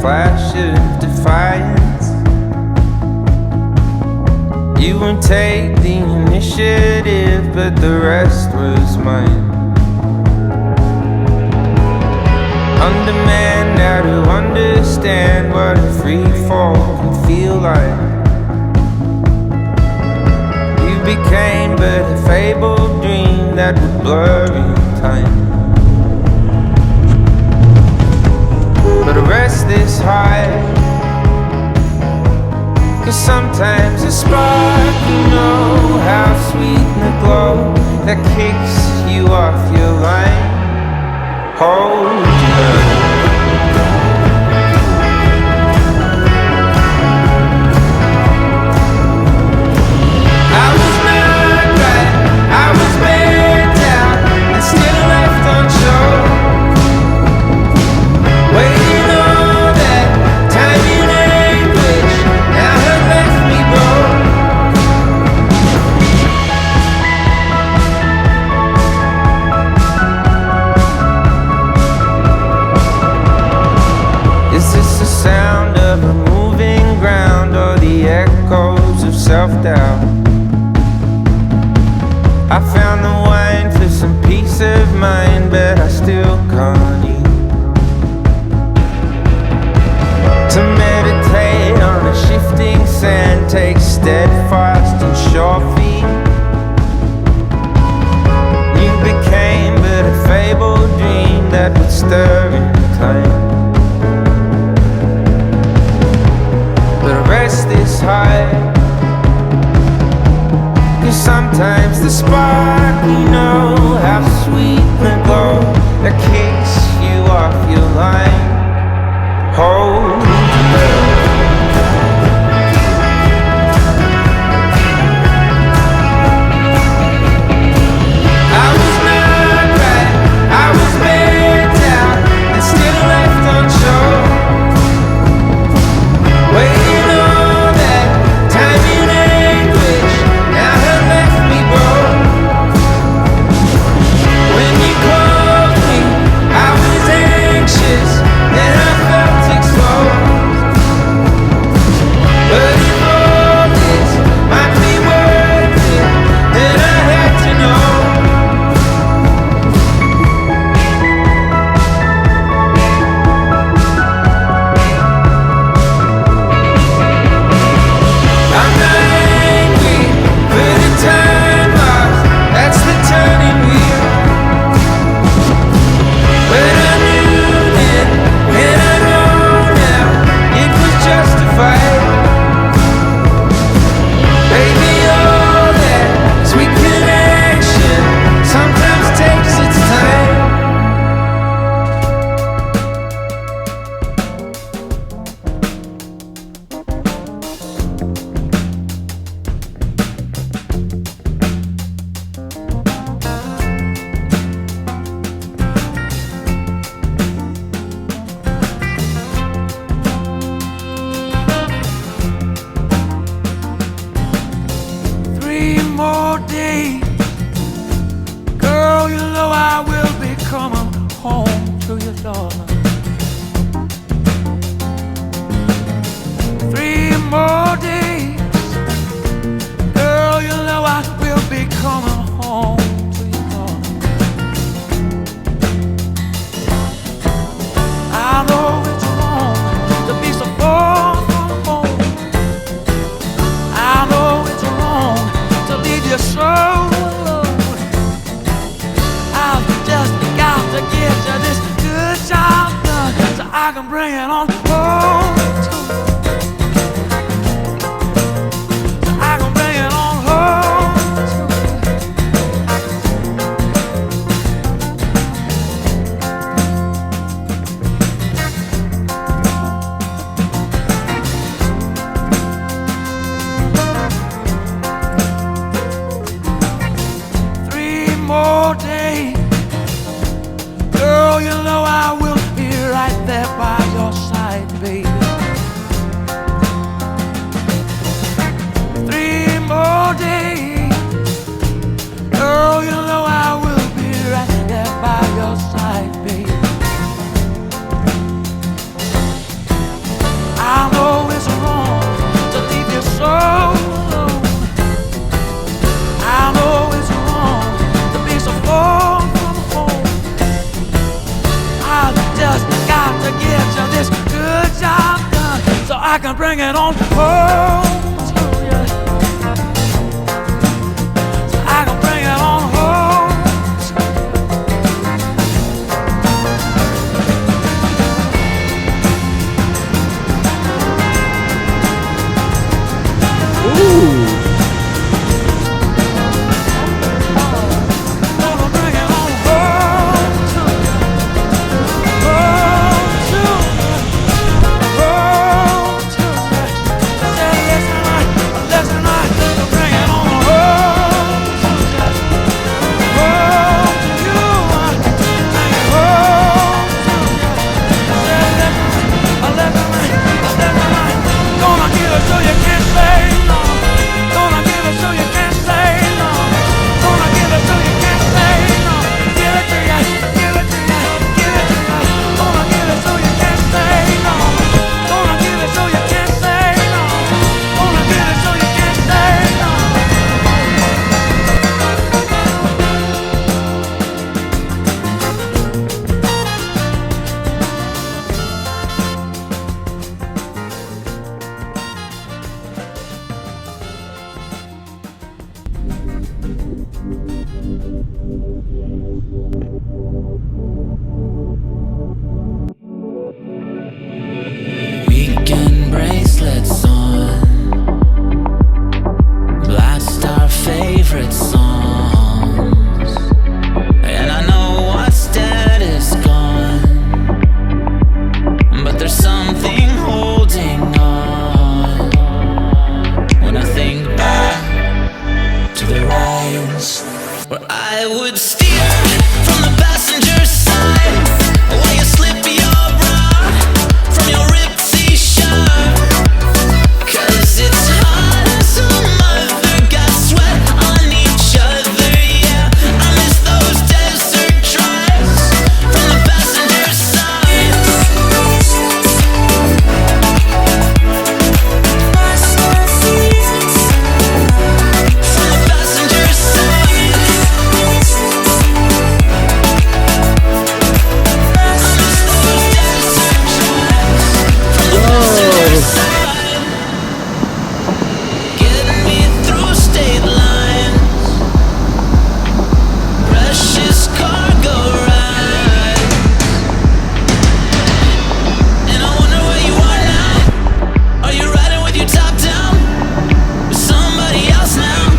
flash of defiance. You would take the initiative, but the rest was mine. Undermanned, how to understand what a free fall can feel like. You became but a fabled dream that would blur in time. But arrest this high, 'cause sometimes a spark, you know how sweet the glow that kicks you off your line. Hold you. I was not right, I was bent out and still left on show. Waiting all that time in anguish, now have left me broke. Is this the sound of a moving ground or the echoes of self-doubt? I found the wine for some peace of mind, but I still can't eat. To meditate on a shifting sand takes steadfast and sure feet. You became but a fabled dream that would stir in time. But rest is high, 'cause sometimes the spark, you know how sweet the glow that kicks you off your line. Hold I was not right, I was bent out and still left on shore. Waiting all that time in anguish, now have left me broke. When you called me, I was anxious, then I felt exposed. But if all this might be worth it, then I had to know. I'm not angry for the time lost, that's the turning wheel. But I knew then, and I know now, it was justified. Baby, all that sweet connection sometimes takes its time. Three more days, girl, you know I will be coming home to your daughter. 3 more days, girl, you know I will be coming home to your daughter. I know it's wrong to be so far from home. I know it's wrong to leave you so alone. I've just got to get you this good job done so I can bring it on home to you. So I can bring it on home to you. 3 more days, girl, you know I will be right there by your side, baby. shotgun so I can bring it on home to you. So I can bring it on home to you. Ooh. Weekend bracelets on, blast our favorite songs, and I know what's dead is gone, but there's something holding on. When I think back to the rides where I would steer from the passenger side while you slip your bra from your ripped t-shirt. 'Cause it's hot as a mother, got sweat on each other, yeah. I miss those desert drives from the passenger side. From the passenger side. Getting me through state lines, precious cargo ride. And I wonder where you are now. Are you riding with your top down with somebody else now?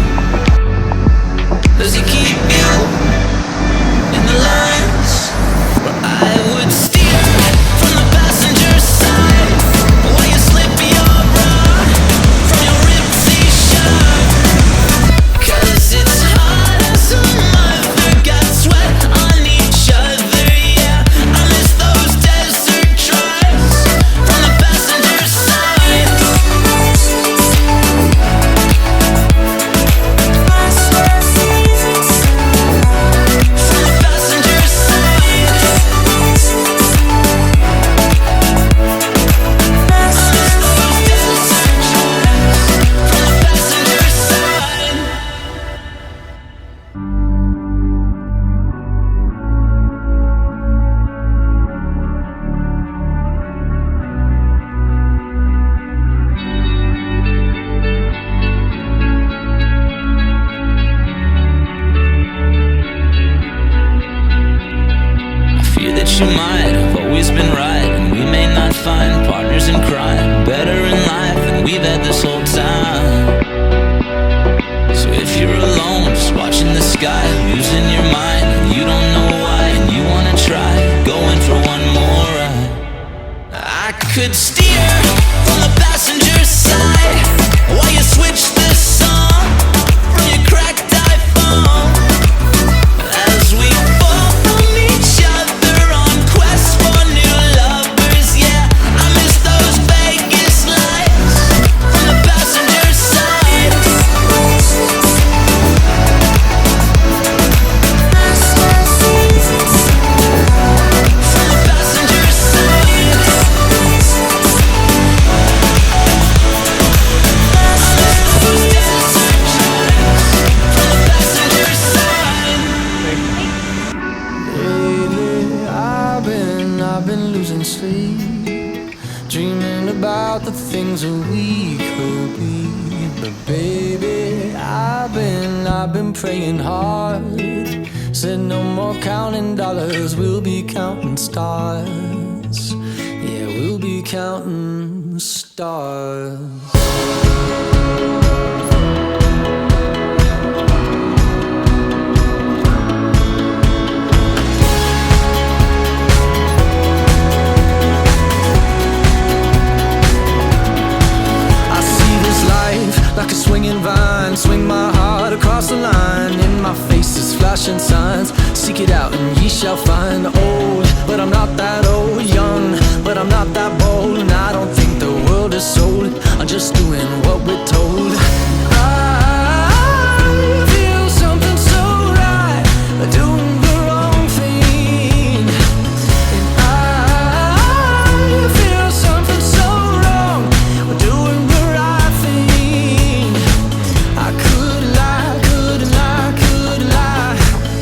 Does he keep you in the lines where I would steer from the passenger side while you slip your bra from your ripped t-shirt? 'Cause it's hot as a mother, got sweat on each other, yeah. I miss those desert drives from the passenger side. From the passenger side. I fear that you might have always been right, and we may not find partners in crime better in life than we've had this whole time. So if you're alone, just watching the sky, losing your mind, and you don't know why, and you wanna try going for one more ride, I could steer from the passenger side while you switch the song from your cracked iPhone. As we fall from each other on quests for new lovers, yeah. I miss those Vegas lights from the passenger side. From the passenger side. Lately I've been losing sleep, dreaming about the things that we could be. But baby, I've been praying hard. Said no more counting dollars, we'll be counting stars. Yeah, we'll be counting stars. Like a swinging vine, swing my heart across the line. In my face is flashing signs. Seek it out and ye shall find. Old, but I'm not that old. Young, but I'm not that bold. And I don't think the world is sold. I'm just doing what we're told. I feel something so right, doing the wrong thing. And I feel something so wrong, doing the right thing. I could lie, couldn't lie, could lie.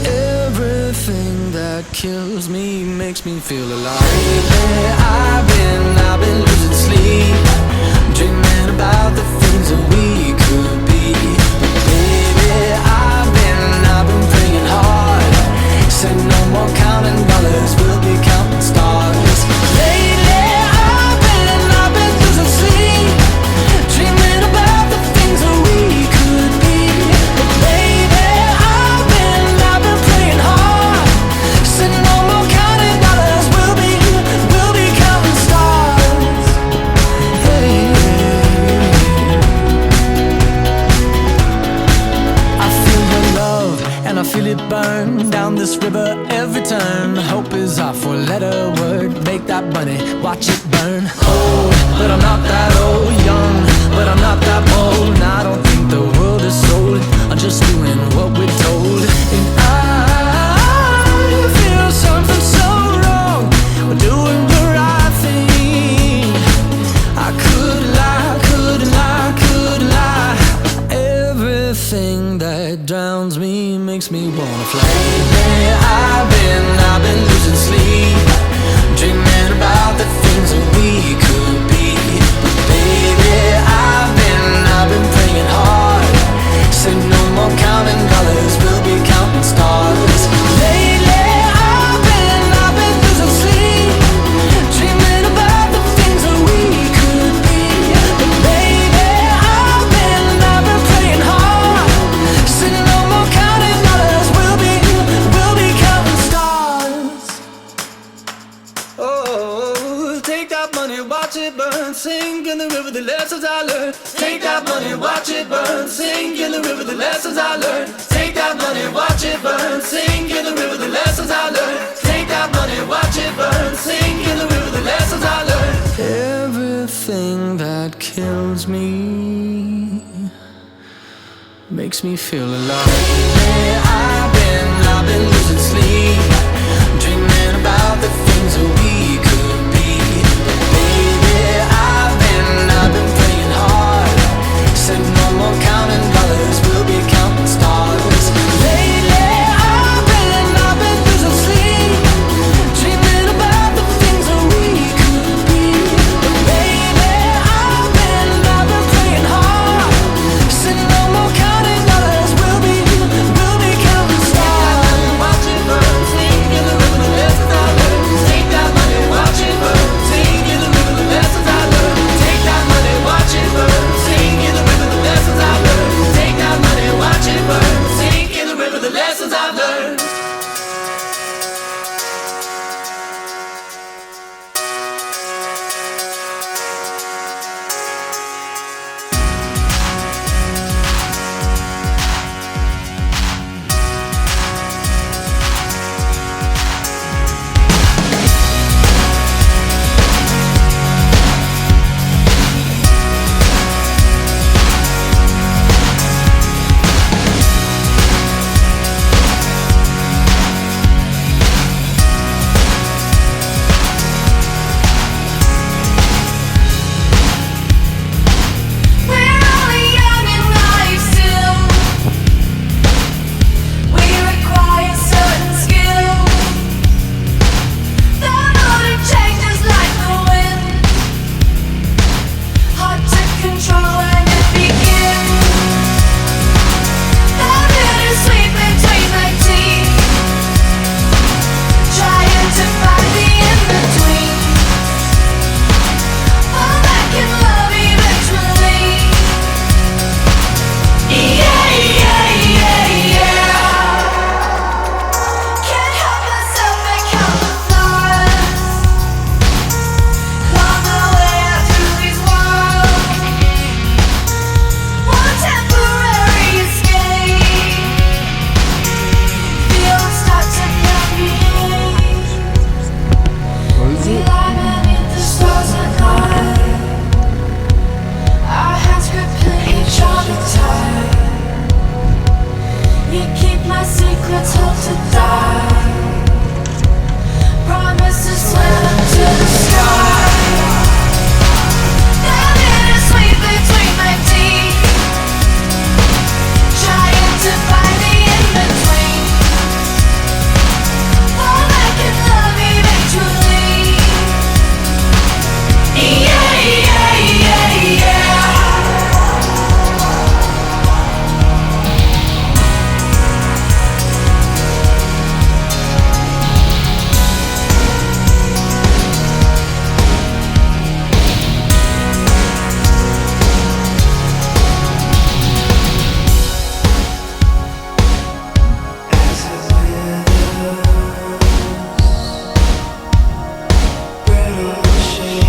Everything that kills me makes me feel alive. Lately I've been losing sleep, dreaming about the things that we could be. Baby, I've been praying hard. Said no more counting dollars, we'll be counting stars. Lately I've been losing sleep, dreaming about the things that we could be. But baby, I've been praying hard. Said no more counting dollars, we'll be counting stars. Hey. I feel your love and I feel it burn down this river every turn. Hope is our four-letter word. Make that money, watch it burn. Old, but I'm not that old. Young, but I'm not that bold. And I don't think the world is sold. I'm just doing what we're told. And I feel something so wrong, we're doing the right thing. I could lie, couldn't lie, could lie. Everything that drowns me makes me wanna fly. Lately I've been losing sleep, dreaming about the things that we could be. But baby, I've been praying hard. Said no more counting dollars, we'll be counting stars. Lately I've been losing sleep, dreaming about the things that we could be. But baby, I've been praying hard. Said no more counting dollars, we'll be counting stars. Oh, take that money, watch it burn, sink in the river, the lessons I learned. Take that money, watch it burn, sink in the river, the lessons I learned. Take that money, watch it burn, sink in the river, the lessons I learned. Take that money, watch it burn, sink in the river, the lessons I learned. Everything that kills me makes me feel alive. Lately I've been losing sleep, dreaming about the things that we could be. But baby, I've been praying hard. Said no more counting dollars, we'll be counting stars. Lately I've been losing sleep, dreaming about the things that we could be. But baby, I've been praying hard. Said no more counting dollars, we'll be counting stars. Watch it burn. shame.